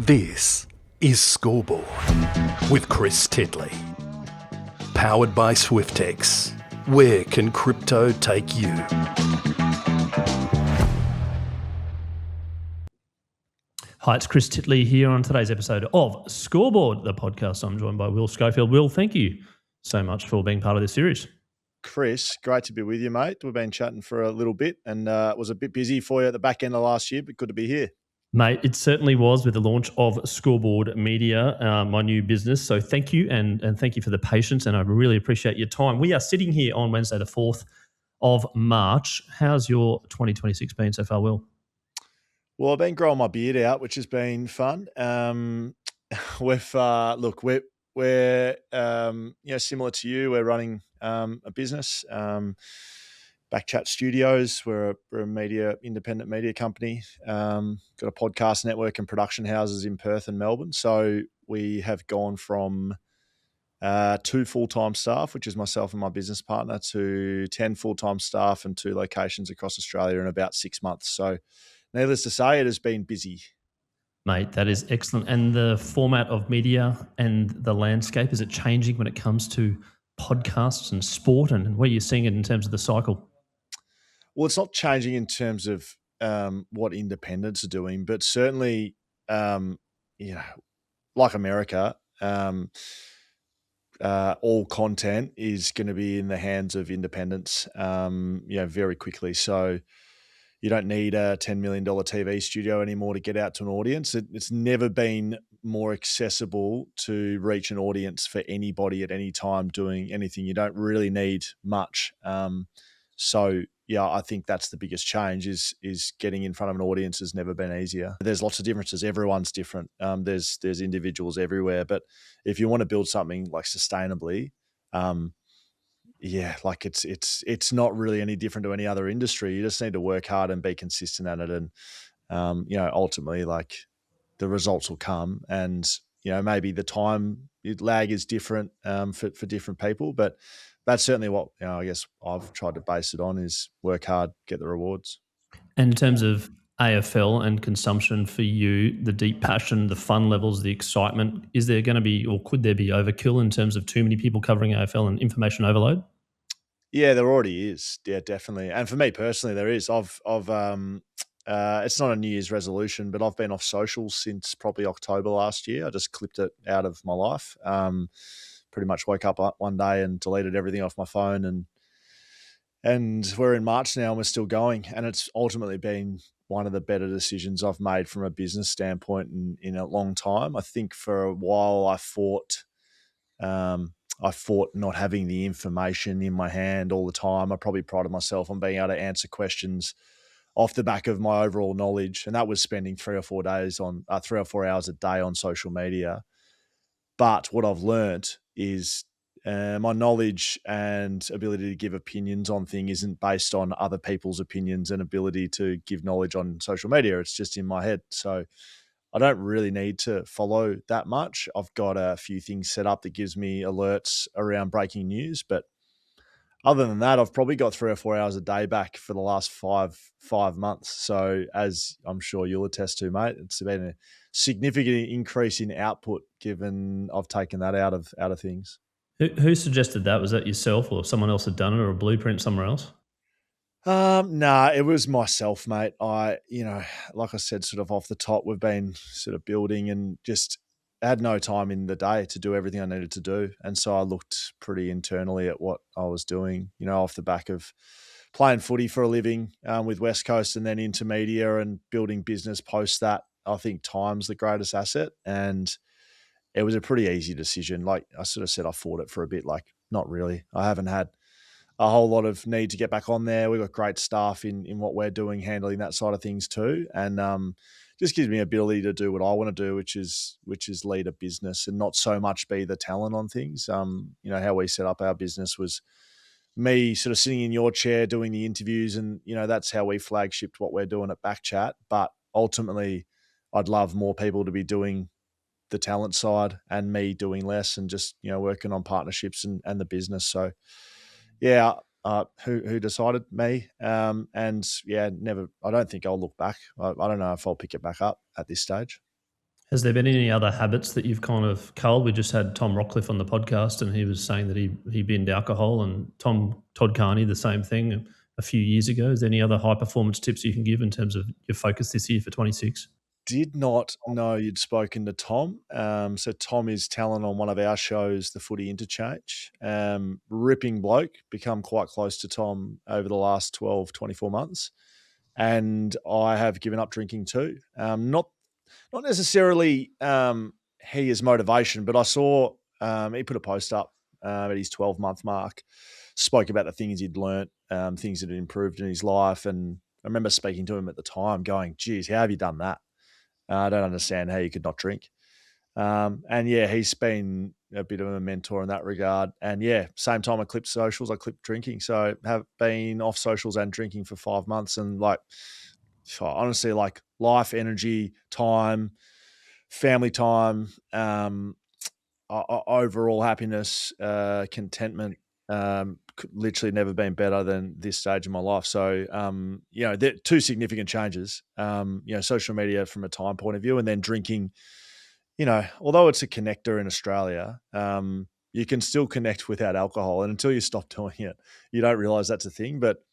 This is Scoreboard with Chris Titley. Powered by Swiftex. Where can crypto take you? Hi, it's Chris Titley here on today's episode of Scoreboard, the podcast. I'm joined by Will Schofield. Will, thank you so much for being part of this series. Chris, great to be with you, mate. We've been chatting for a little bit and it was a bit busy for you at the back end of last year, but good to be here. Mate, it certainly was with the launch of Scoreboard Media, my new business. So thank you and thank you for the patience, and I really appreciate your time. We are sitting here on Wednesday the 4th of March. How's your 2026 been so far, Will? Well, I've been growing my beard out, which has been fun. We're similar to you. We're running a business, BackChat Studios. We're a independent media company. Got a podcast network and production houses in Perth and Melbourne. So we have gone from 2 full-time staff, which is myself and my business partner, to 10 full-time staff and 2 locations across Australia in about 6 months. So needless to say, it has been busy. Mate, that is excellent. And the format of media and the landscape, is it changing when it comes to podcasts and sport, and where you're seeing it in terms of the cycle? Well, it's not changing in terms of what independents are doing, but certainly, like America, all content is going to be in the hands of independents, very quickly. So you don't need a $10 million TV studio anymore to get out to an audience. It's never been more accessible to reach an audience for anybody at any time doing anything. You don't really need much. I think that's the biggest change is getting in front of an audience has never been easier. There's lots of differences. Everyone's different. There's individuals everywhere. But if you want to build something like sustainably, it's not really any different to any other industry. You just need to work hard and be consistent at it. And, ultimately, like, the results will come. And, maybe the time lag is different for different people. But that's certainly what, I guess I've tried to base it on is work hard, get the rewards. And in terms of AFL and consumption for you, the deep passion, the fun levels, the excitement, is there going to be, or could there be overkill in terms of too many people covering AFL and information overload? Yeah, there already is. Yeah, definitely. And for me personally, there is. It's not a New Year's resolution, but I've been off socials since probably October last year. I just clipped it out of my life. Pretty much woke up one day and deleted everything off my phone, and we're in March now and we're still going. And it's ultimately been one of the better decisions I've made from a business standpoint in a long time. I think for a while I fought not having the information in my hand all the time. I probably prided myself on being able to answer questions off the back of my overall knowledge. And that was spending 3 or 4 hours a day on social media. But what I've learned is my knowledge and ability to give opinions on things isn't based on other people's opinions and ability to give knowledge on social media. It's just in my head. So I don't really need to follow that much. I've got a few things set up that gives me alerts around breaking news. But other than that, I've probably got 3 or 4 hours a day back for the last five months. So as I'm sure you'll attest to, mate, it's been a significant increase in output given I've taken that out of things. Who suggested that? Was that yourself or someone else had done it, or a blueprint somewhere else? Nah, it was myself, mate. Like I said, sort of off the top, we've been sort of building and just had no time in the day to do everything I needed to do. And so I looked pretty internally at what I was doing, off the back of playing footy for a living with West Coast and then into media and building business post that. I think time's the greatest asset. And it was a pretty easy decision. Like I sort of said, I fought it for a bit, like not really. I haven't had a whole lot of need to get back on there. We've got great staff in what we're doing, handling that side of things too. And just gives me ability to do what I want to do, which is lead a business and not so much be the talent on things. How we set up our business was me sort of sitting in your chair doing the interviews, and that's how we flagshipped what we're doing at BackChat. But ultimately, I'd love more people to be doing the talent side and me doing less and just working on partnerships and the business. So yeah, who decided? Me. Never. I don't think I'll look back. I don't know if I'll pick it back up at this stage. Has there been any other habits that you've kind of culled? We just had Tom Rockcliffe on the podcast, and he was saying that he binned alcohol, and Todd Carney the same thing a few years ago. Is there any other high performance tips you can give in terms of your focus this year for 26? Did not know you'd spoken to Tom. So Tom is talent on one of our shows, The Footy Interchange. Ripping bloke, become quite close to Tom over the last 12, 24 months. And I have given up drinking too. Not necessarily his motivation, but I saw he put a post up at his 12-month mark, spoke about the things he'd learnt, things that had improved in his life. And I remember speaking to him at the time going, geez, how have you done that? I don't understand how you could not drink. And yeah, he's been a bit of a mentor in that regard. And yeah, same time I clipped socials, I clipped drinking. So have been off socials and drinking for 5 months. And like, honestly, like life, energy, time, family time, overall happiness, contentment, could literally never been better than this stage of my life. So, there are two significant changes, social media from a time point of view, and then drinking, although it's a connector in Australia, you can still connect without alcohol. And until you stop doing it, you don't realize that's a thing, but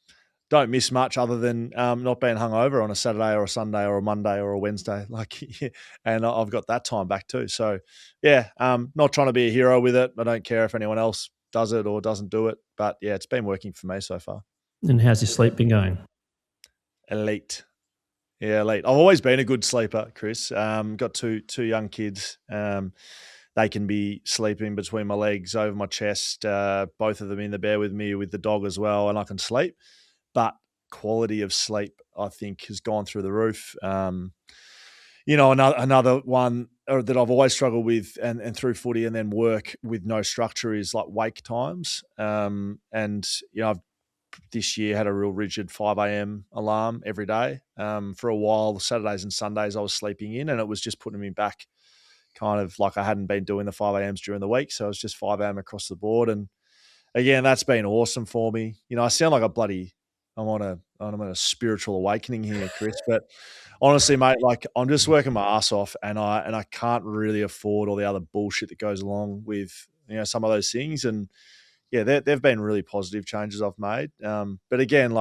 don't miss much other than not being hungover on a Saturday or a Sunday or a Monday or a Wednesday. And I've got that time back too. So yeah, not trying to be a hero with it. I don't care if anyone else does it or doesn't do it, but yeah, it's been working for me so far. And how's your sleep been going? Elite. Yeah, elite. I've always been a good sleeper, Chris. Got two young kids. They can be sleeping between my legs, over my chest, both of them in the bed with me, with the dog as well, and I can sleep. But quality of sleep, I think, has gone through the roof. Another one that I've always struggled with and through footy and then work with no structure is like wake times. I've this year had a real rigid 5 a.m. alarm every day. For a while, Saturdays and Sundays I was sleeping in, and it was just putting me back kind of like I hadn't been doing the 5 a.m.s during the week. So it was just 5 a.m. across the board. And again, that's been awesome for me. I sound like I'm on a spiritual awakening here, Chris. But honestly, mate, like I'm just working my ass off, and I can't really afford all the other bullshit that goes along with some of those things. And yeah, they've been really positive changes I've made. But again,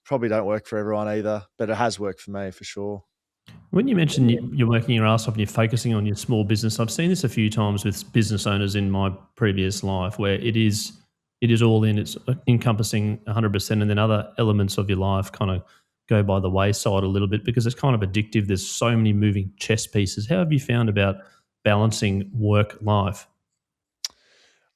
probably don't work for everyone either. But it has worked for me for sure. When you mentioned you're working your ass off and you're focusing on your small business, I've seen this a few times with business owners in my previous life where it is all in, it's encompassing 100%, and then other elements of your life kind of go by the wayside a little bit because it's kind of addictive. There's so many moving chess pieces. How have you found about balancing work life?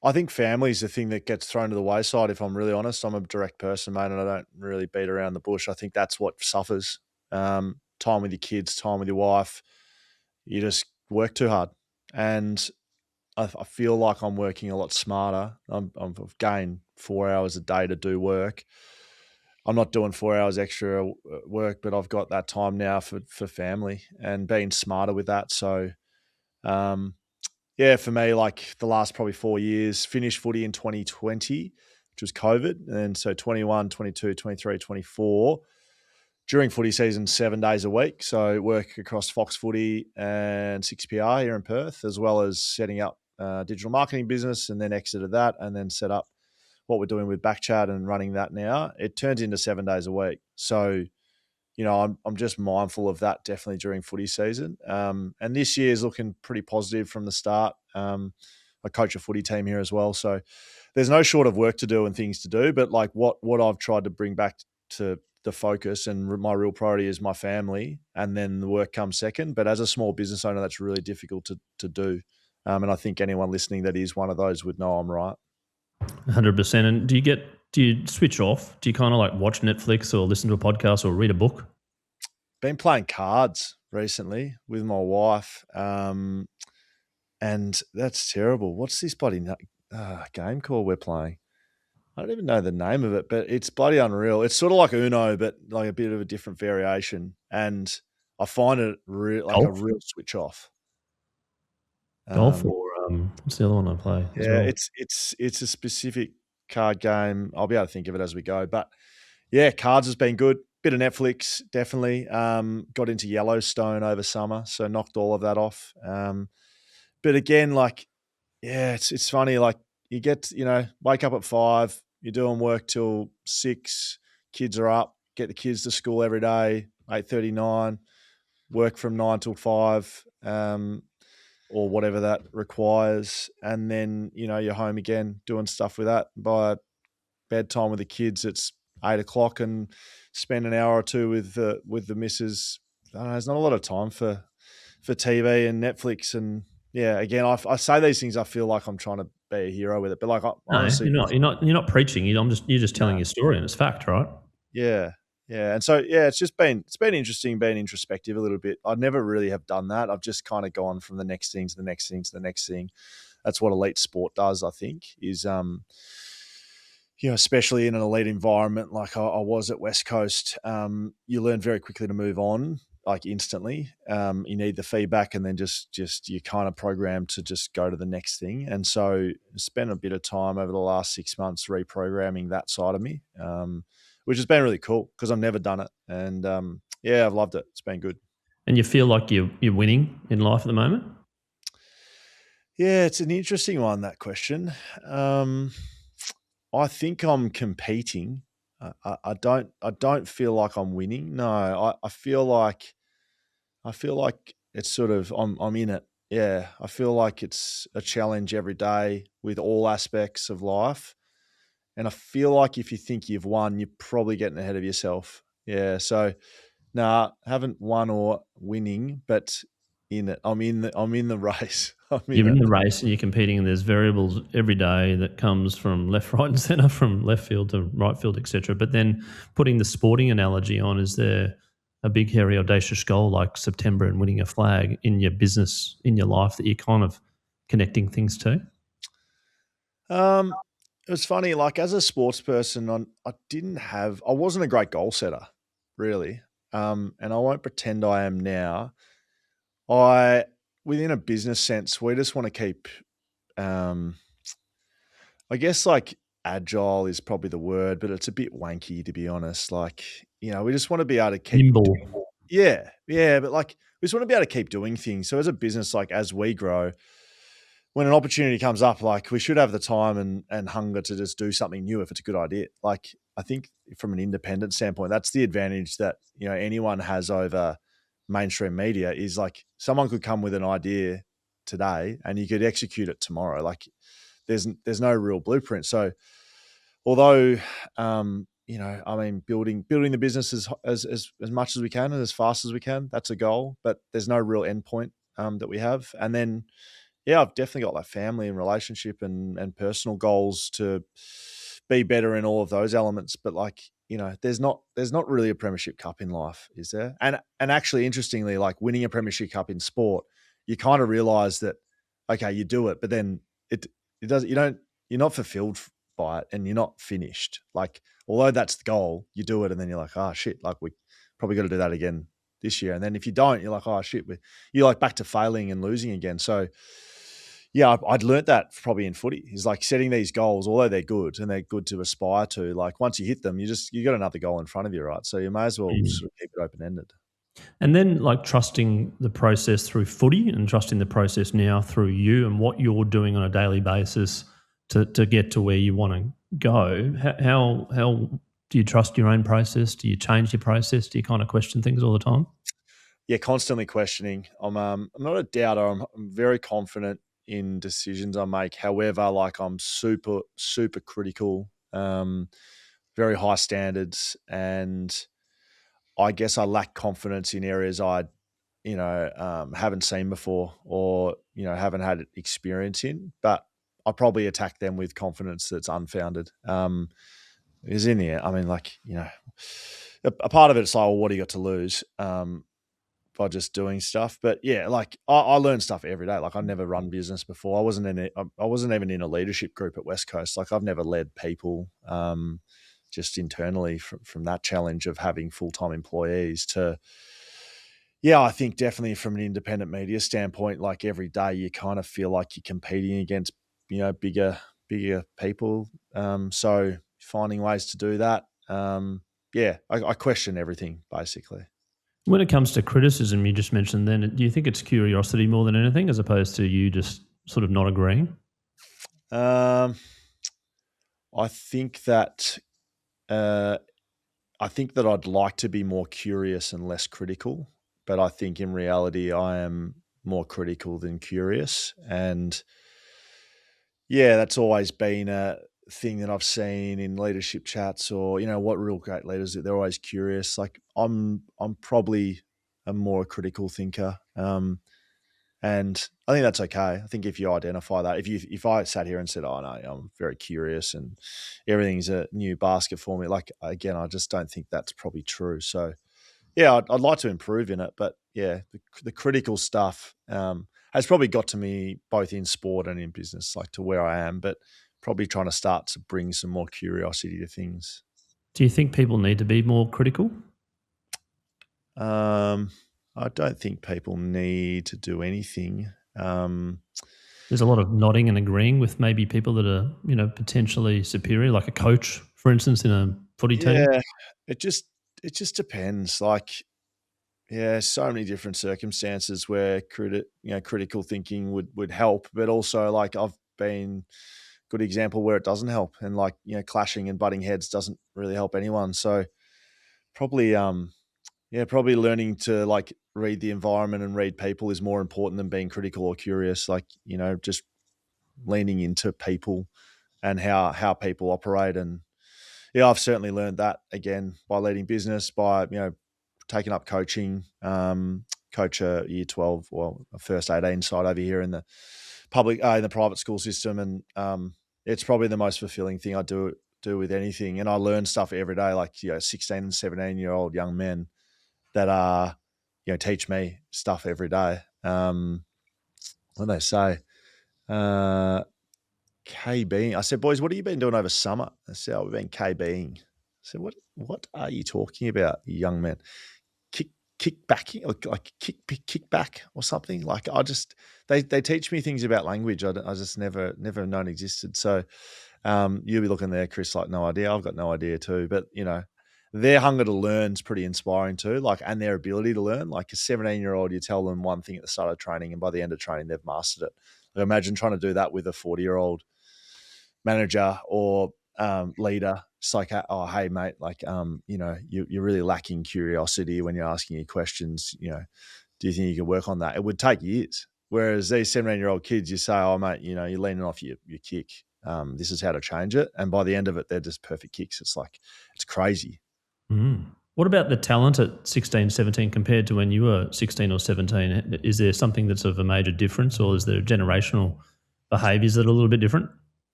I think family is the thing that gets thrown to the wayside, if I'm really honest. I'm a direct person, mate, and I don't really beat around the bush. I think that's what suffers. Time with your kids, time with your wife. You just work too hard. And I feel like I'm working a lot smarter. I've gained 4 hours a day to do work. I'm not doing 4 hours extra work, but I've got that time now for family and being smarter with that. So, for me, like the last probably 4 years, finished footy in 2020, which was COVID. And so 21, 22, 23, 24, during footy season, 7 days a week. So work across Fox Footy and 6PR here in Perth, as well as setting up digital marketing business, and then exited that and then set up what we're doing with BackChat and running that now. It turns into 7 days a week. So, I'm just mindful of that definitely during footy season. And this year is looking pretty positive from the start. I coach a footy team here as well. So there's no short of work to do and things to do, but like what I've tried to bring back to the focus and my real priority is my family, and then the work comes second. But as a small business owner, that's really difficult to do. And I think anyone listening that is one of those would know I'm right. 100%. And do you switch off? Do you kind of like watch Netflix or listen to a podcast or read a book? Been playing cards recently with my wife, and that's terrible. What's this bloody game called we're playing? I don't even know the name of it, but it's bloody unreal. It's sort of like Uno, but like a bit of a different variation. And I find it a real switch off. Golf or what's the other one I play? Yeah, it's a specific card game. I'll be able to think of it as we go. But yeah, cards has been good. bit of Netflix, definitely. Got into Yellowstone over summer, so knocked all of that off. But again, like, yeah, it's funny. Like, you get, wake up at 5, you're doing work till 6, kids are up, get the kids to school every day, 8:39, work from 9 till 5, or whatever that requires. And then, you're home again doing stuff with that. By bedtime with the kids, it's 8 o'clock, and spend an hour or two with the missus. I don't know, there's not a lot of time for TV and Netflix. And yeah, again, I say these things, I feel like I'm trying to be a hero with it, but like, I No, honestly, you're not. You're not preaching. You're just telling your story, and it's fact, right? yeah, yeah. And so, yeah, it's been interesting being introspective a little bit. I'd never really have done that. I've just kind of gone from the next thing to the next thing to the next thing. That's what elite sport does, I think, is especially in an elite environment like I was at West Coast, you learn very quickly to move on, like instantly. You need the feedback, and then just you kind of program to just go to the next thing. And so spent a bit of time over the last 6 months reprogramming that side of me, which has been really cool because I've never done it. And yeah, I've loved it. It's been good. And you feel like you're winning in life at the moment? Yeah, it's an interesting one, that question. I think I'm competing. I don't feel like I'm winning. No, I feel like it's sort of I'm in it. Yeah, I feel like it's a challenge every day with all aspects of life, and I feel like if you think you've won, you're probably getting ahead of yourself. Yeah, so nah, haven't won or winning, but in it. I'm in the race. I'm in You're in it. the race and you're competing, and there's variables every day that comes from left, right, and centre, from left field to right field, etc. But then putting the sporting analogy on, is there a big, hairy, audacious goal like September and winning a flag in your business, in your life, that you're kind of connecting things to? It was funny. Like, as a sports person, I wasn't a great goal setter, really. And I won't pretend I am now. Within a business sense, we just want to keep, um, I guess, like, agile is probably the word, but it's a bit wanky, to be honest. Like, we just want to be able to keep, Nimble. yeah, yeah, but like, we just want to be able to keep doing things. So as a business, like, as we grow, when an opportunity comes up, like, we should have the time and hunger to just do something new if it's a good idea. Like, I think from an independent standpoint, that's the advantage that, anyone has over mainstream media, is like, someone could come with an idea today and you could execute it tomorrow. Like, there's no real blueprint. So although, I mean, building the business as much as we can and as fast as we can, that's a goal, but there's no real endpoint that we have. And then, yeah, I've definitely got like family and relationship and personal goals to be better in all of those elements. But like, there's not really a premiership cup in life, is there? And actually, interestingly, like, winning a premiership cup in sport, you kind of realize that, okay, you do it, but then it does you're not fulfilled by it, and you're not finished. Like, although that's the goal, you do it, and then you're like, oh shit, like, we probably got to do that again this year. And then if you don't, you're like, oh shit, you're like back to failing and losing again. So yeah, I'd learnt that probably in footy, is like setting these goals, although they're good and they're good to aspire to, like, once you hit them, you got another goal in front of you, right? So you may as well sort of keep it open-ended. And then, like, trusting the process through footy and trusting the process now through you and what you're doing on a daily basis to get to where you want to go. How do you trust your own process? Do you change your process? Do you kind of question things all the time? Yeah, constantly questioning. I'm not a doubter. I'm very confident in decisions I make. However, like, I'm super, super critical, very high standards, and I guess I lack confidence in areas I, haven't seen before, or, haven't had experience in. But I probably attack them with confidence that's unfounded. Is in the end, I mean, like, a part of it's like, well, what do you got to lose? By just doing stuff. But yeah, like, I learn stuff every day. Like, I've never run business before. I wasn't even in a leadership group at West Coast. Like, I've never led people, just internally from that challenge of having full-time employees to, yeah, I think definitely from an independent media standpoint, like, every day you kind of feel like you're competing against, bigger people. So finding ways to do that. I question everything basically. When it comes to criticism, you just mentioned then, do you think it's curiosity more than anything as opposed to you just sort of not agreeing? Um, I think that uh, I'd like to be more curious and less critical, but I think in reality I am more critical than curious, and yeah, that's always been a thing that I've seen in leadership chats, or what real great leaders do. They're always curious. Like I'm probably a more critical thinker, and I think that's okay. I think if you identify that, if I sat here and said, "Oh no, I'm very curious and everything's a new basket for me," like again, I just don't think that's probably true. So yeah, I'd like to improve in it, but yeah, the critical stuff has probably got to me both in sport and in business, like to where I am. But probably trying to start to bring some more curiosity to things. Do you think people need to be more critical? I don't think people need to do anything. There's a lot of nodding and agreeing with maybe people that are, potentially superior, like a coach, for instance, in a footy team. Yeah, it just depends. Like, yeah, so many different circumstances where critical thinking would help, but also like I've been good example where it doesn't help, and like clashing and butting heads doesn't really help anyone. So probably probably learning to like read the environment and read people is more important than being critical or curious. Like just leaning into people and how people operate. And yeah, I've certainly learned that again by leading business, by taking up coaching, coach a year 12 or a first 18 side over here in the in the private school system, and it's probably the most fulfilling thing I do with anything. And I learn stuff every day, like 16 and 17-year-old young men that are teach me stuff every day. What do they say? KBing. I said, boys, what have you been doing over summer? I said, oh, we've been KBing. I said, what are you talking about, you young men? Kick back, or like kick back or something. Like they teach me things about language I just never known existed. So you'll be looking there, Chris, like no idea. I've got no idea too, but their hunger to learn is pretty inspiring too. Like, and their ability to learn. Like a 17-year-old, you tell them one thing at the start of training, and by the end of training, they've mastered it. Like, imagine trying to do that with a 40-year-old manager or leader. It's like, oh, hey, mate, like, you're really lacking curiosity when you're asking your questions. Do you think you could work on that? It would take years. Whereas these 17-year-old kids, you say, oh, mate, you're leaning off your kick. This is how to change it. And by the end of it, they're just perfect kicks. It's like, it's crazy. What about the talent at 16, 17 compared to when you were 16 or 17? Is there something that's of a major difference, or is there generational behaviours that are a little bit different?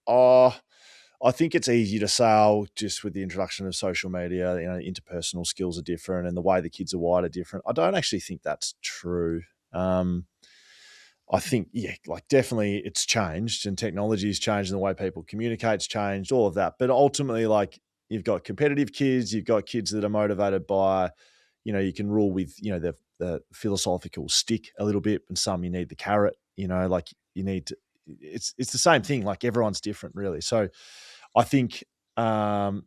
Oh, I think it's easy to say, just with the introduction of social media, interpersonal skills are different and the way the kids are wired are different. I don't actually think that's true. I think, like definitely it's changed, and technology's changed, and the way people communicate's changed, all of that. But ultimately, like, you've got competitive kids, you've got kids that are motivated by, you can rule with, the philosophical stick a little bit, and some you need the carrot, like you need to, it's the same thing. Like everyone's different really. So I think how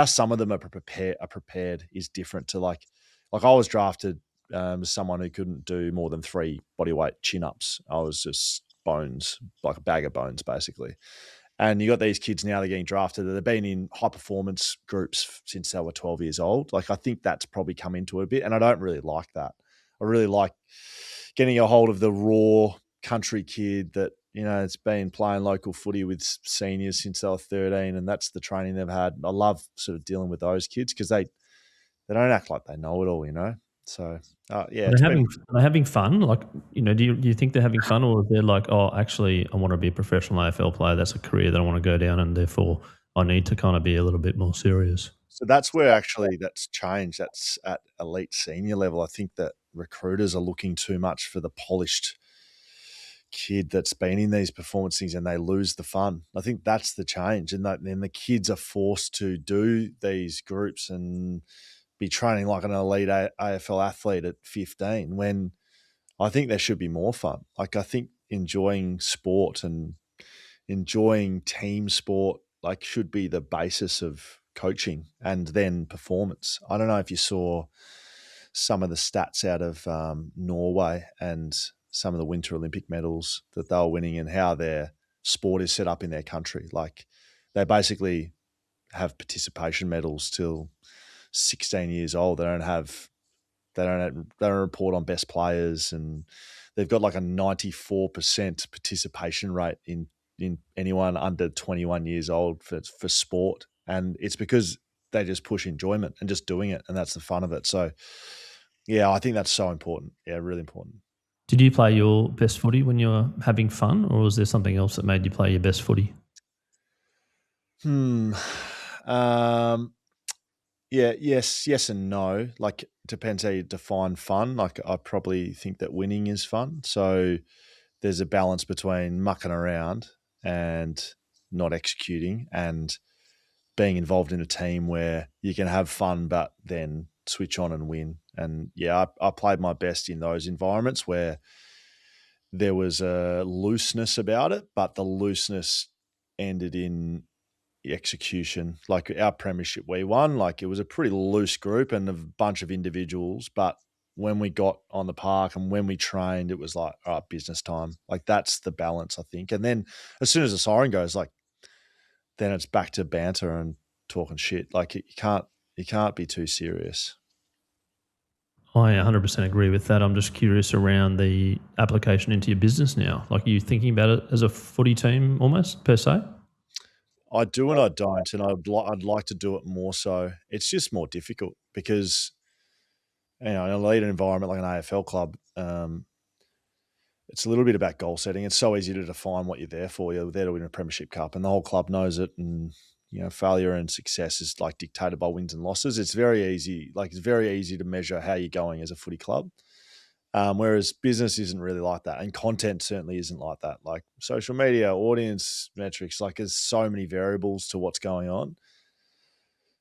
some of them are prepared is different to like I was drafted as someone who couldn't do more than 3 bodyweight chin-ups. I was just bones, like a bag of bones basically. And you got these kids now, they're getting drafted. They've been in high performance groups since they were 12 years old. Like I think that's probably come into it a bit, and I don't really like that. I really like getting a hold of the raw country kid that it's been playing local footy with seniors since they were 13, and that's the training they've had. I love sort of dealing with those kids because they don't act like they know it all, So yeah, Are they having fun? Like, do you think they're having fun, or they're like, oh, actually, I want to be a professional AFL player. That's a career that I want to go down, and therefore I need to kind of be a little bit more serious. So that's where actually that's changed. That's at elite senior level. I think that recruiters are looking too much for the polished kid that's been in these performance things, and they lose the fun. I think that's the change, and then the kids are forced to do these groups and be training like an elite AFL athlete at 15, when I think there should be more fun. Like I think enjoying sport and enjoying team sport like should be the basis of coaching and then performance. I don't know if you saw some of the stats out of Norway and some of the Winter Olympic medals that they were winning and how their sport is set up in their country. Like they basically have participation medals till 16 years old. They don't report on best players, and they've got like a 94% participation rate in anyone under 21 years old for sport. And it's because they just push enjoyment and just doing it, and that's the fun of it. So, yeah, I think that's so important. Yeah, really important. Did you play your best footy when you were having fun, or was there something else that made you play your best footy? Yeah, yes and no. Like, depends how you define fun. Like, I probably think that winning is fun. So there's a balance between mucking around and not executing and being involved in a team where you can have fun but then switch on and win. And yeah, I played my best in those environments where there was a looseness about it, but the looseness ended in execution. Like our premiership we won, like it was a pretty loose group and a bunch of individuals, but when we got on the park and when we trained, it was like, all right, business time. Like that's the balance, I think. And then as soon as the siren goes, like then it's back to banter and talking shit. Like you can't be too serious. I 100% agree with that. I'm just curious around the application into your business now. Like, are you thinking about it as a footy team almost per se? I do and I don't, and I'd like to do it more so. It's just more difficult because, in a elite environment like an AFL club, it's a little bit about goal setting. It's so easy to define what you're there for. You're there to win a premiership cup, and the whole club knows it. And failure and success is like dictated by wins and losses. It's very easy. Like it's very easy to measure how you're going as a footy club. Whereas business isn't really like that, and content certainly isn't like that. Like social media, audience metrics, like there's so many variables to what's going on.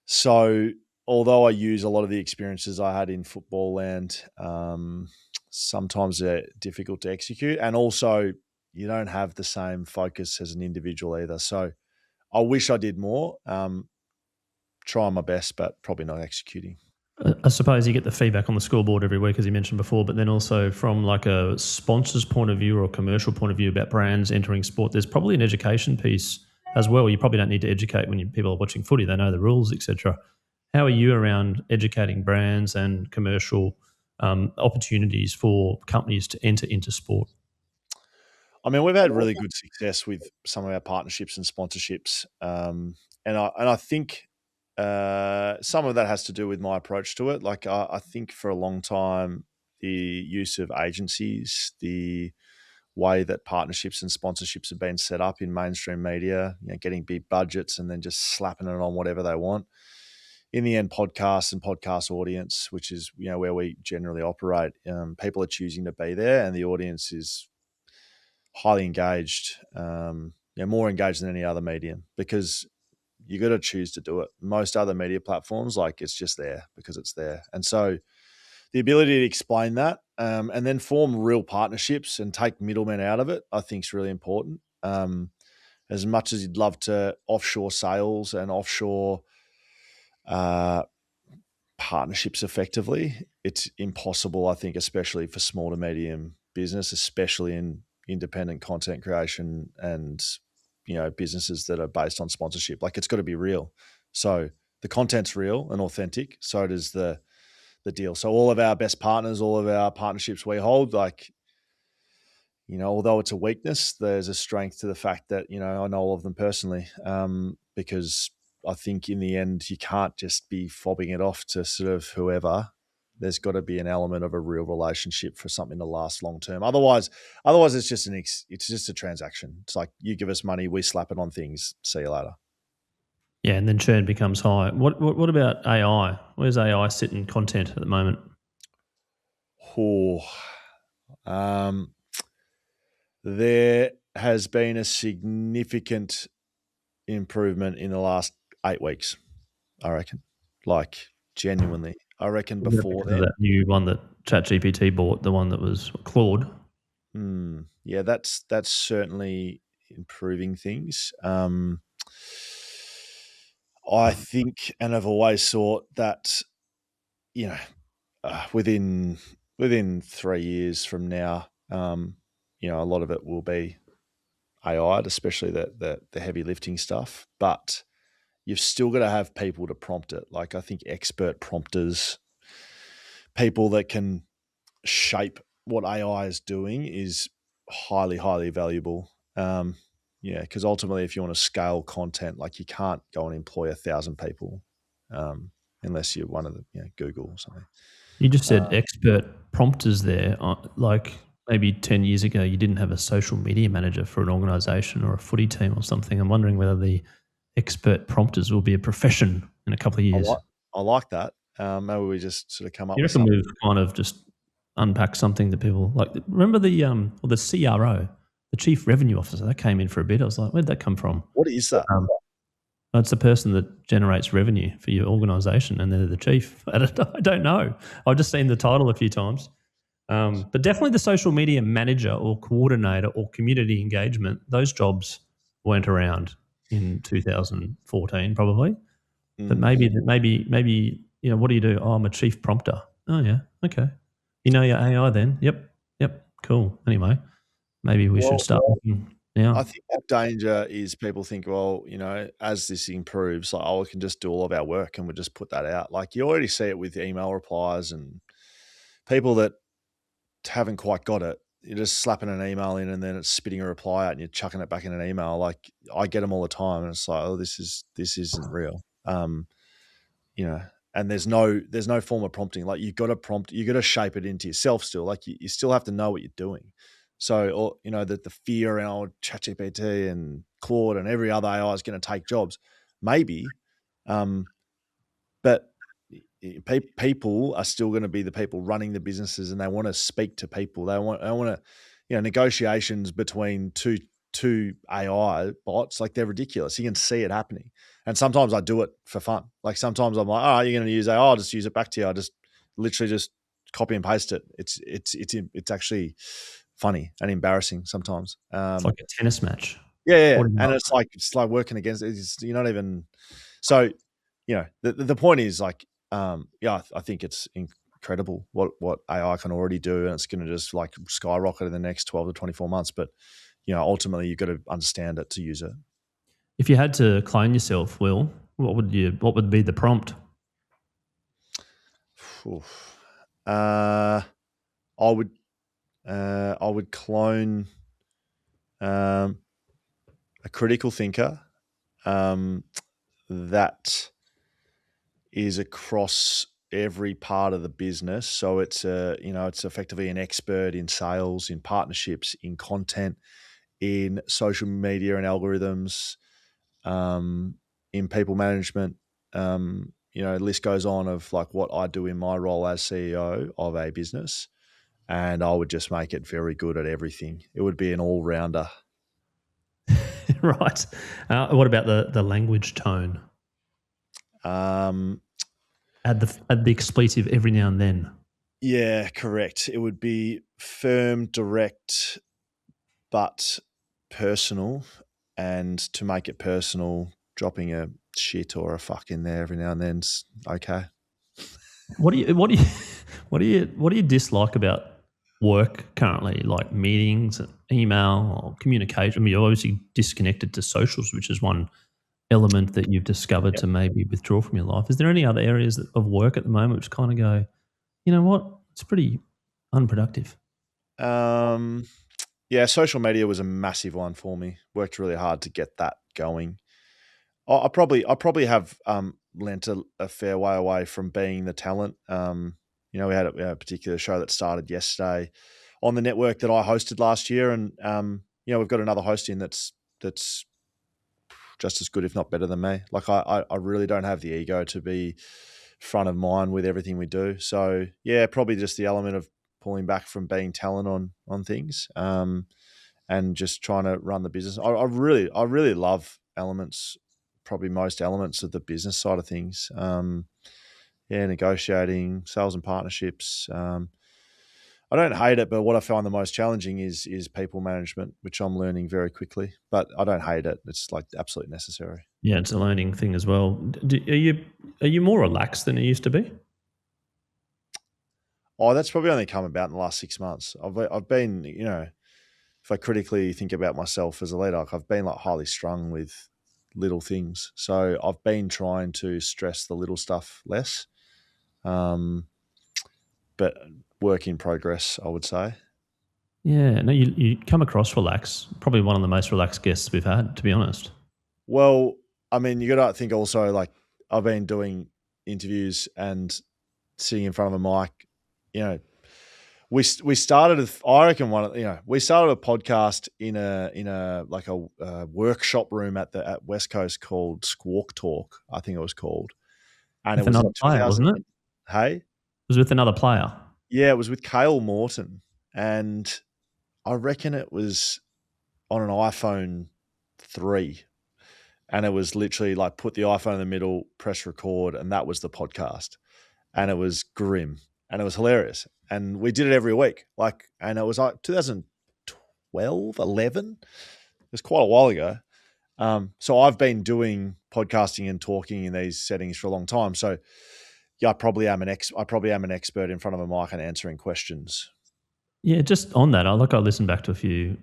So although I use a lot of the experiences I had in football land, sometimes they're difficult to execute, and also you don't have the same focus as an individual either. So I wish I did more. Trying my best, but probably not executing. I suppose you get the feedback on the scoreboard every week, as you mentioned before, but then also from like a sponsor's point of view or a commercial point of view about brands entering sport, there's probably an education piece as well. You probably don't need to educate when people are watching footy. They know the rules, etc. How are you around educating brands and commercial opportunities for companies to enter into sport? I mean, we've had really good success with some of our partnerships and sponsorships, and I think some of that has to do with my approach to it. Like I think for a long time, the use of agencies, the way that partnerships and sponsorships have been set up in mainstream media, getting big budgets and then just slapping it on whatever they want. In the end, podcasts and podcast audience, which is where we generally operate, people are choosing to be there, and the audience is highly engaged, more engaged than any other medium, because you got to choose to do it. Most other media platforms, like it's just there because it's there. And so the ability to explain that and then form real partnerships and take middlemen out of it, I think is really important. As much as you'd love to offshore sales and offshore partnerships effectively, it's impossible, I think, especially for small to medium business, especially in independent content creation and businesses that are based on sponsorship. Like it's got to be real. So the content's real and authentic. So does the deal. So all of our best partners, all of our partnerships we hold, like, although it's a weakness, there's a strength to the fact that, I know all of them personally, because I think in the end, you can't just be fobbing it off to sort of whoever. There's got to be an element of a real relationship for something to last long term. Otherwise it's just it's just a transaction. It's like you give us money, we slap it on things. See you later. Yeah, and then churn becomes high. What about AI? Where's AI sit in content at the moment? There has been a significant improvement in the last 8 weeks, I reckon. Like genuinely. I reckon before then. That new one that ChatGPT bought, the one that was Claude. Yeah, that's certainly improving things. I think, and I've always thought that, within 3 years from now, a lot of it will be AI, especially the heavy lifting stuff. But you've still got to have people to prompt it. Like, I think expert prompters, people that can shape what AI is doing, is highly, highly valuable. Because ultimately, if you want to scale content, like, you can't go and employ 1,000 people, unless you're one of the Google or something. You just said expert prompters there. Like maybe 10 years ago, you didn't have a social media manager for an organisation or a footy team or something. I'm wondering whether the expert prompters will be a profession in a couple of years. I like that. Maybe we just sort of come up You with reckon something. we've kind of just unpacked something that people like? Remember the CRO, the Chief Revenue Officer, that came in for a bit. I was like, where'd that come from? What is that? It's the person that generates revenue for your organisation, and they're the chief. I don't know. I've just seen the title a few times. But definitely the social media manager or coordinator or community engagement, those jobs weren't around in 2014 probably. But maybe, what do you do? Oh, I'm a chief prompter. Oh, yeah. Okay. You know your AI then? Yep. Cool. Anyway, maybe we should start looking now. I think the danger is people think, well, as this improves, like, we can just do all of our work and we'll just put that out. Like, you already see it with email replies and people that haven't quite got it. You're just slapping an email in and then it's spitting a reply out and you're chucking it back in an email. Like, I get them all the time, and it's like, oh, this isn't real. And there's no form of prompting. Like, you got to shape it into yourself still. Like, you still have to know what you're doing. So, or the fear around ChatGPT and Claude and every other AI is going to take jobs, maybe, but people are still going to be the people running the businesses, and they want to speak to people. They want to, negotiations between two AI bots, like, they're ridiculous. You can see it happening, and sometimes I do it for fun. Like, sometimes I'm like, oh, you're going to use AI, I'll just use it back to you. I just literally just copy and paste it. It's actually funny and embarrassing sometimes. It's like a tennis match. Yeah. And it's like working against it. You're not even. So, the point is, like, I think it's incredible what AI can already do, and it's going to just, like, skyrocket in the next 12 to 24 months. But, ultimately, you've got to understand it to use it. If you had to clone yourself, Will, what would be the prompt? I would clone a critical thinker that is across every part of the business. So it's it's effectively an expert in sales, in partnerships, in content, in social media and algorithms, in people management. The list goes on of, like, what I do in my role as CEO of a business, and I would just make it very good at everything. It would be an all-rounder. Right. What about the language tone? Um, Add the expletive every now and then. Yeah, correct. It would be firm, direct, but personal. And to make it personal, dropping a shit or a fuck in there every now and then's okay. What do you dislike about work currently, like meetings, email, or communication? I mean, you're obviously disconnected to socials, which is one element that you've discovered to maybe withdraw from your life. Is there any other areas of work at the moment which kind of go, you know what, it's pretty unproductive? Yeah, social media was a massive one for me. Worked really hard to get that going. I probably have lent a fair way away from being the talent. We had a particular show that started yesterday on the network that I hosted last year, and we've got another host in that's just as good, if not better than me. Like, I really don't have the ego to be front of mind with everything we do. So yeah, probably just the element of pulling back from being talent on things, and just trying to run the business. I really love elements, probably most elements of the business side of things. Negotiating, sales and partnerships. I don't hate it, but what I find the most challenging is people management, which I'm learning very quickly. But I don't hate it. It's like absolutely necessary. Yeah, it's a learning thing as well. Are you more relaxed than you used to be? Oh, that's probably only come about in the last 6 months. I've been, if I critically think about myself as a leader, like I've been like highly strung with little things. So I've been trying to stress the little stuff less. But work in progress, I would say. Yeah, no, you come across relaxed. Probably one of the most relaxed guests we've had, to be honest. Well, I mean, you got to think also, like, I've been doing interviews and sitting in front of a mic. We started. I reckon we started a podcast in a workshop room at West Coast called Squawk Talk, I think it was called, and With it was another in player, 2000. wasn't it? It Hey, was with another player. yeah, it was with Cale Morton, and I reckon it was on an iPhone 3. And it was literally like put the iPhone in the middle, press record, and that was the podcast. And it was grim and it was hilarious. And we did it every week. And it was like 2012, 11. It was quite a while ago. So I've been doing podcasting and talking in these settings for a long time. So yeah, I probably am an expert in front of a mic and answering questions. Yeah, just on that, I listened back to a few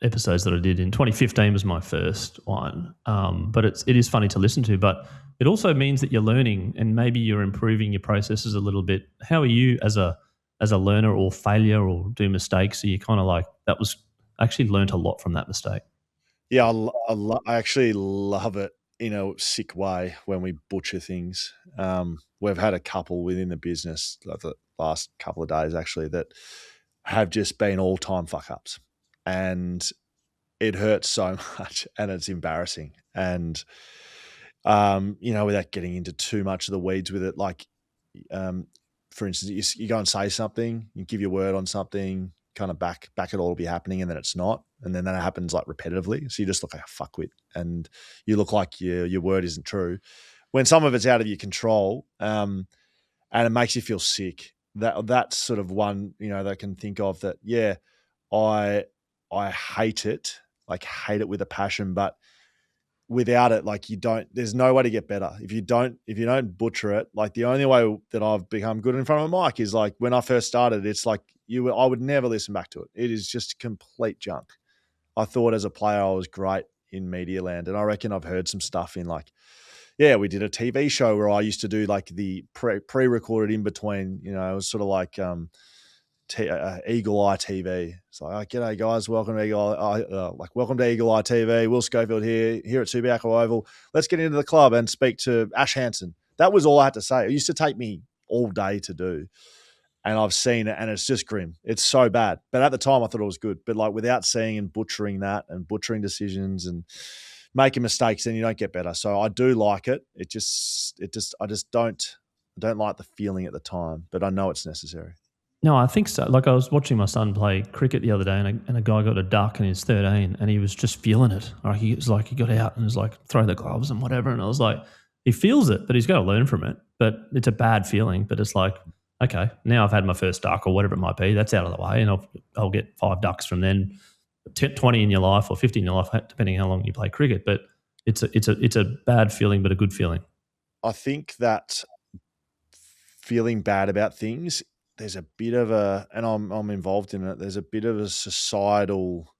episodes that I did in 2015 was my first one. But it is funny to listen to, but it also means that you're learning and maybe you're improving your processes a little bit. How are you as a learner or failure or do mistakes? Are you kind of like I actually learned a lot from that mistake? Yeah, I actually love it in a sick way when we butcher things. We've had a couple within the business like the last couple of days actually that have just been all-time fuck-ups. And it hurts so much and it's embarrassing. And, without getting into too much of the weeds with it, like, for instance, you go and say something, you give your word on something, kind of back it all to be happening, and then it's not. And then that happens like repetitively. So you just look like a fuckwit and you look like your word isn't true. When some of it's out of your control, and it makes you feel sick. That's sort of one, that I can think of that, yeah, I hate it, like hate it with a passion, but without it, like there's no way to get better. If you don't butcher it, like the only way that I've become good in front of a mic is like when I first started, it's like I would never listen back to it. It is just complete junk. I thought as a player I was great in media land, and I reckon I've heard some stuff in like, yeah, we did a TV show where I used to do like the pre-recorded in between, it was sort of like Eagle Eye TV. It's like, oh, g'day guys, welcome to welcome to Eagle Eye TV. Will Schofield here at Subiaco Oval. Let's get into the club and speak to Ash Hansen. That was all I had to say. It used to take me all day to do, and I've seen it, and it's just grim. It's so bad. But at the time, I thought it was good. But like without seeing and butchering that and butchering decisions and making mistakes, then you don't get better. So I do like it. I just don't like the feeling at the time, but I know it's necessary. No, I think so. Like I was watching my son play cricket the other day, and a guy got a duck, and he's 13, and he was just feeling it. Like he got out and was like throw the gloves and whatever, and I was like, he feels it, but he's got to learn from it. But it's a bad feeling. But it's like, okay, now I've had my first duck or whatever it might be. That's out of the way, and I'll get 5 ducks from then. 20 in your life or 50 in your life, depending how long you play cricket. But it's a bad feeling, but a good feeling. I think that feeling bad about things, there's a bit of and I'm involved in it, there's a bit of a societal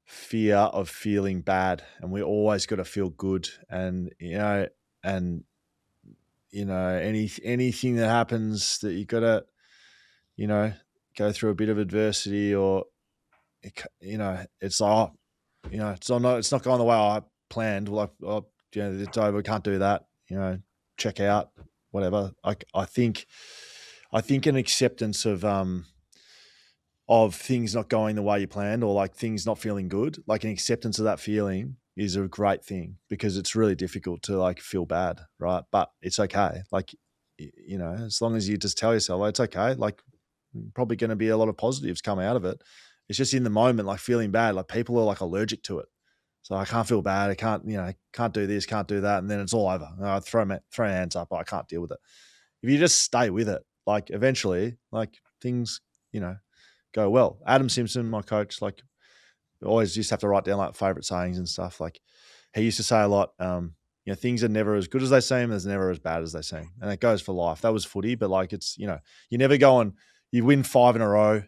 fear of feeling bad, and we always got to feel good. And, anything that happens that you got to, go through a bit of adversity or, it's like, it's not going the way I planned. Well, it's over. We can't do that. Check out, whatever. I think an acceptance of things not going the way you planned, or like things not feeling good, like an acceptance of that feeling is a great thing, because it's really difficult to like feel bad, right? But it's okay. Like, as long as you just tell yourself, it's okay. Like, probably going to be a lot of positives come out of it. It's just in the moment, like feeling bad, like people are like allergic to it. So I can't feel bad. I can't, can't do this, can't do that. And then it's all over. I throw my hands up. I can't deal with it. If you just stay with it, like eventually, like things go well. Adam Simpson, my coach, like always used to have to write down like favorite sayings and stuff. Like he used to say a lot, things are never as good as they seem, there's never as bad as they seem. And it goes for life. That was footy, but like it's, you never go on, you win 5 in a row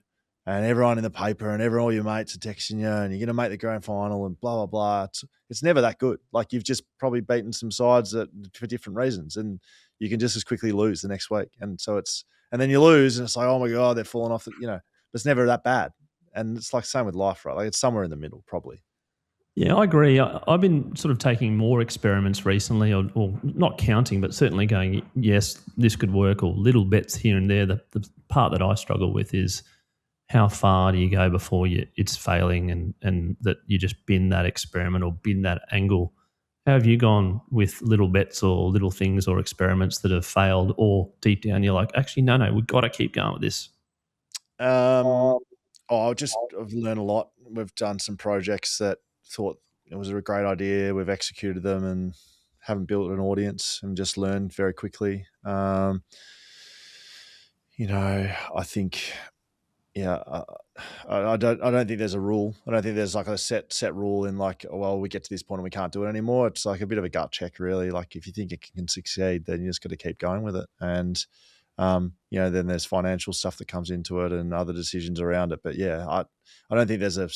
and everyone in the paper and all your mates are texting you and you're going to make the grand final and blah, blah, blah. It's never that good. Like you've just probably beaten some sides for different reasons and you can just as quickly lose the next week. And so and then you lose and it's like, oh my God, they're falling off, but it's never that bad. And it's like same with life, right? Like it's somewhere in the middle, probably. Yeah, I agree. I've been sort of taking more experiments recently, or not counting, but certainly going, yes, this could work, or little bets here and there. The part that I struggle with is how far do you go before it's failing and that you just bin that experiment or bin that angle. How have you gone with little bets or little things or experiments that have failed, or deep down you're like, actually, no, we've got to keep going with this? I've learned a lot. We've done some projects that thought it was a great idea. We've executed them and haven't built an audience and just learned very quickly. I think, I don't think there's a rule. I don't think there's like a set rule in like, well, we get to this point and we can't do it anymore. It's like a bit of a gut check, really. Like if you think it can succeed, then you just got to keep going with it. And then there's financial stuff that comes into it and other decisions around it. But yeah, I don't think there's a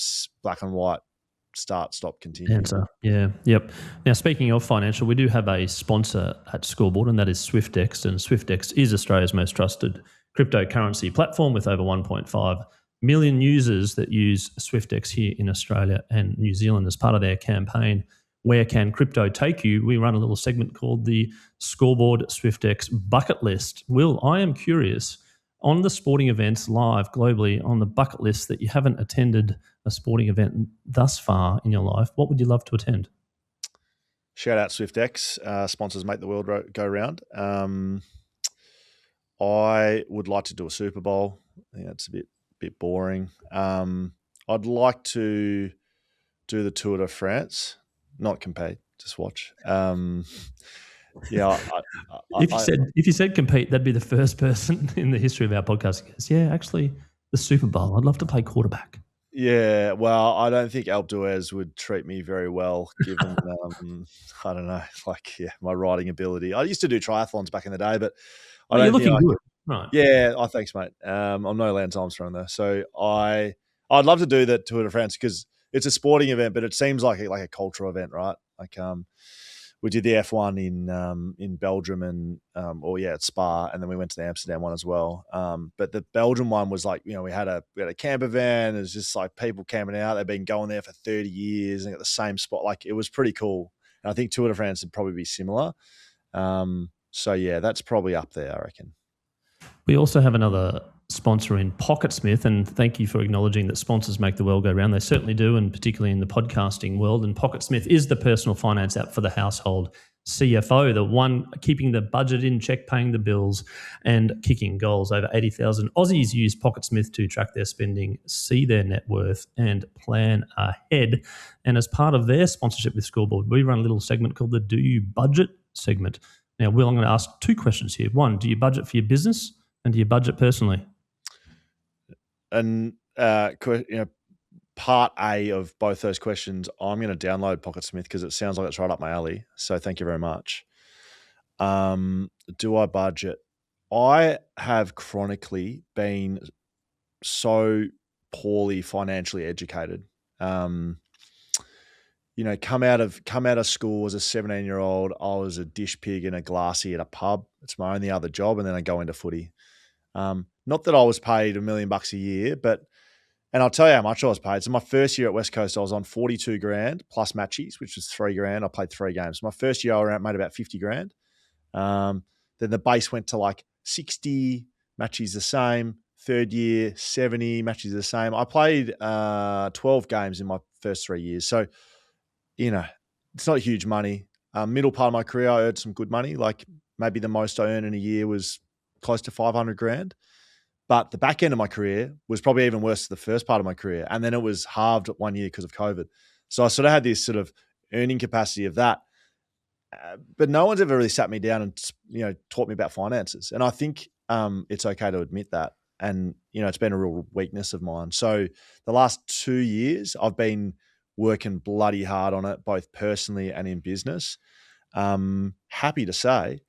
black and white start, stop, continue answer. Yeah. Yep. Now, speaking of financial, we do have a sponsor at Scoreboard, and that is SwiftX. And SwiftX is Australia's most trusted cryptocurrency platform with over 1.5 million users that use SwiftX here in Australia and New Zealand as part of their campaign, Where Can Crypto Take You? We run a little segment called the Scoreboard SwiftX Bucket List. Will, I am curious, on the sporting events live globally, on the bucket list that you haven't attended a sporting event thus far in your life, what would you love to attend? Shout out SwiftX, sponsors make the world go round. I would like to do a Super Bowl. I think that's a bit boring. I'd like to do the Tour de France, not compete, just watch. If you said compete, that'd be the first person in the history of our podcast who goes, yeah, actually, the Super Bowl. I'd love to play quarterback. Yeah, well, I don't think Alpe d'Huez would treat me very well, given I don't know, my riding ability. I used to do triathlons back in the day, but you're looking good, right? Yeah, thanks, mate. I'm no Lance Armstrong though, so I'd love to do the Tour de France because it's a sporting event, but it seems like a cultural event, right? Like we did the F1 in Belgium and at Spa, and then we went to the Amsterdam one as well. But the Belgium one was like, we had a camper van. It was just like people camping out. They've been going there for 30 years and at the same spot. Like it was pretty cool. And I think Tour de France would probably be similar. So yeah, that's probably up there, I reckon. We also have another sponsor in Pocketsmith, and thank you for acknowledging that sponsors make the world go round. They certainly do, and particularly in the podcasting world. And Pocketsmith is the personal finance app for the household CFO, the one keeping the budget in check, paying the bills, and kicking goals. Over 80,000 Aussies use Pocketsmith to track their spending, see their net worth, and plan ahead. And as part of their sponsorship with Scoreboard, we run a little segment called the Do You Budget segment. Now, Will, I'm going to ask 2 questions here. 1, do you budget for your business, and do you budget personally? And part A of both those questions, I'm going to download Pocketsmith because it sounds like it's right up my alley. So thank you very much. Do I budget? I have chronically been so poorly financially educated. Come out of school as a 17-year-old, I was a dish pig and a glassy at a pub. It's my only other job, and then I go into footy. Not that I was paid $1 million a year, and I'll tell you how much I was paid. So my first year at West Coast, I was on 42 grand plus matches, which was 3 grand. I played 3 games. My first year, I made about 50 grand. Then the base went to like 60, matches the same. Third year, 70, matches the same. I played 12 games in my first 3 years. So, it's not huge money. Middle part of my career, I earned some good money. Like maybe the most I earned in a year was close to 500 grand. But the back end of my career was probably even worse than the first part of my career. And then it was halved 1 year because of COVID. So I sort of had this sort of earning capacity of that. But no one's ever really sat me down and, taught me about finances. And I think it's okay to admit that. and it's been a real weakness of mine. So the last 2 years, I've been working bloody hard on it, both personally and in business. Happy to say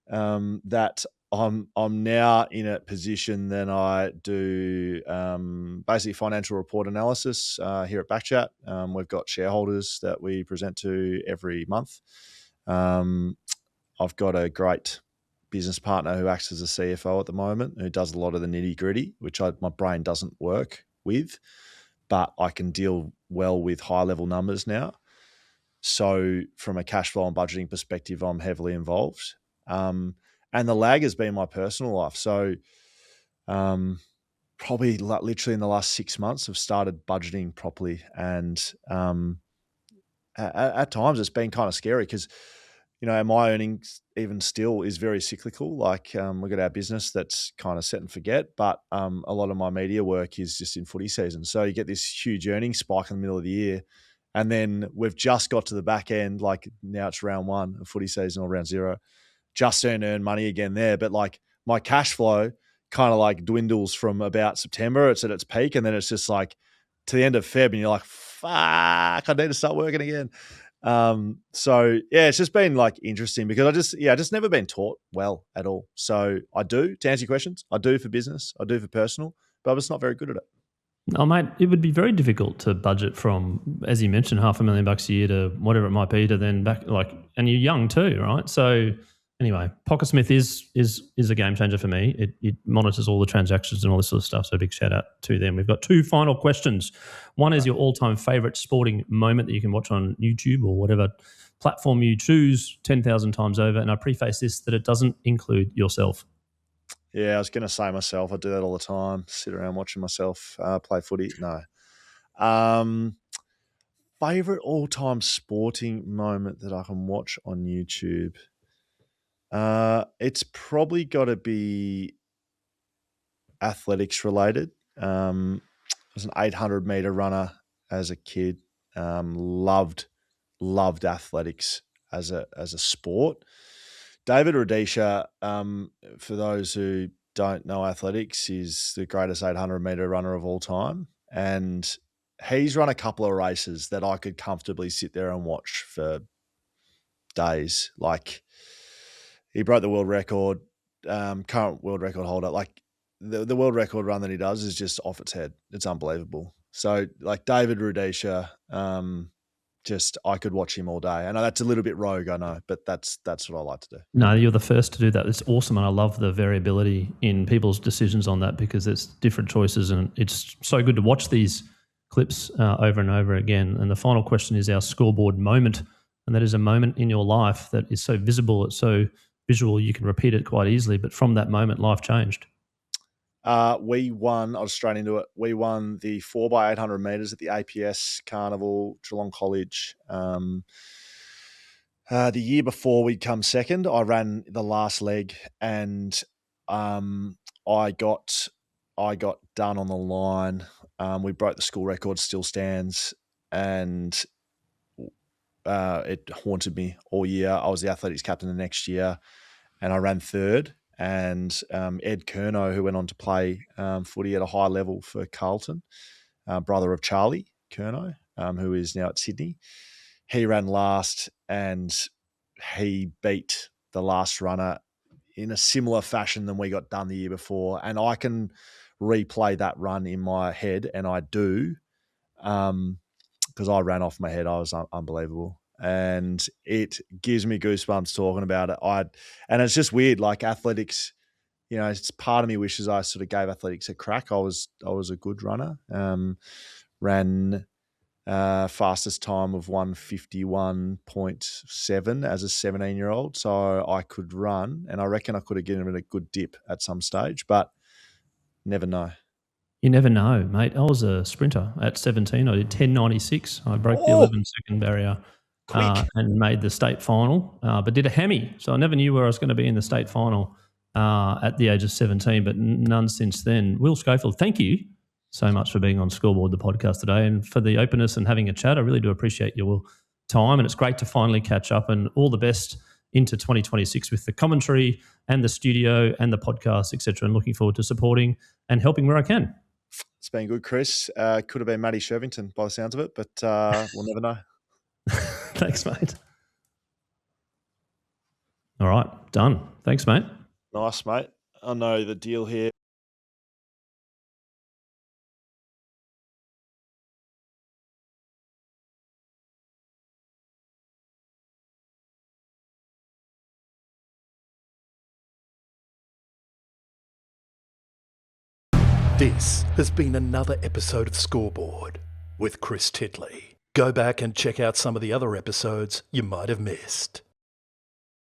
that I'm now in a position that I do basically financial report analysis here at BackChat. We've got shareholders that we present to every month. I've got a great business partner who acts as a CFO at the moment, who does a lot of the nitty gritty, which my brain doesn't work with, but I can deal well with high level numbers now. So from a cash flow and budgeting perspective, I'm heavily involved. And the lag has been my personal life. So probably literally in the last 6 months, I've started budgeting properly. And at times it's been kind of scary because, my earnings even still is very cyclical. Like we've got our business that's kind of set and forget, but a lot of my media work is just in footy season. So you get this huge earnings spike in the middle of the year. And then we've just got to the back end, like now it's round 1 of footy season or round 0. Just earn money again there. But like my cash flow kind of like dwindles from about September. It's at its peak. And then it's just like to the end of Feb and you're like, fuck, I need to start working again. So yeah, it's just been like interesting because I just never been taught well at all. So I do, to answer your questions, I do for business, I do for personal, but I'm just not very good at it. Oh, mate, it would be very difficult to budget from, as you mentioned, $500,000 a year to whatever it might be to then back, and you're young too, right? So anyway, Pocketsmith is a game changer for me. It monitors all the transactions and all this sort of stuff. So big shout out to them. We've got 2 final questions. One is your all-time favourite sporting moment that you can watch on YouTube or whatever platform you choose 10,000 times over. And I preface this that it doesn't include yourself. Yeah, I was going to say myself. I do that all the time. Sit around watching myself play footy. No. Favorite all-time sporting moment that I can watch on YouTube. It's probably got to be athletics related. I was an 800-meter runner as a kid. Loved athletics as a sport. David Rudisha, for those who don't know athletics, is the greatest 800-meter runner of all time. And he's run a couple of races that I could comfortably sit there and watch for days. Like he broke the world record, current world record holder. Like the world record run that he does is just off its head. It's unbelievable. So like David Rudisha, I could watch him all day. I know that's a little bit rogue, I know, but that's what I like to do. No, you're the first to do that. It's awesome, and I love the variability in people's decisions on that because it's different choices, and it's so good to watch these clips over and over again. And the final question is our scoreboard moment, and that is a moment in your life that is so visible, it's so visual, you can repeat it quite easily, but from that moment, life changed. We won, I'll straight into it, we won the 4x800 metres at the APS Carnival, Geelong College. The year before we'd come second, I ran the last leg and I got done on the line. We broke the school record, still stands, and it haunted me all year. I was the athletics captain the next year and I ran third. And Ed Curnow, who went on to play footy at a high level for Carlton, brother of Charlie Curnow, who is now at Sydney, he ran last and he beat the last runner in a similar fashion than we got done the year before. And I can replay that run in my head, and I do, because I ran off my head. I was unbelievable. And it gives me goosebumps talking about it. And it's just weird, like athletics, it's part of me wishes I sort of gave athletics a crack. I was a good runner. Ran fastest time of 1:51.7 as a 17-year-old. So I could run, and I reckon I could have given it a good dip at some stage, but never know. You never know, mate. I was a sprinter at 17. I did 10.96. I broke the 11-second barrier. And made the state final, but did a hemi. So I never knew where I was going to be in the state final at the age of 17, but none since then. Will Schofield, thank you so much for being on Scoreboard, the podcast today, and for the openness and having a chat. I really do appreciate your time, and it's great to finally catch up, and all the best into 2026 with the commentary and the studio and the podcast, etc. And looking forward to supporting and helping where I can. It's been good, Chris. Could have been Matty Shervington by the sounds of it, but we'll never know. Thanks, mate. All right, done. Thanks, mate. Nice, mate. I know the deal here. This has been another episode of Scoreboard with Chris Titley. Go back and check out some of the other episodes you might have missed.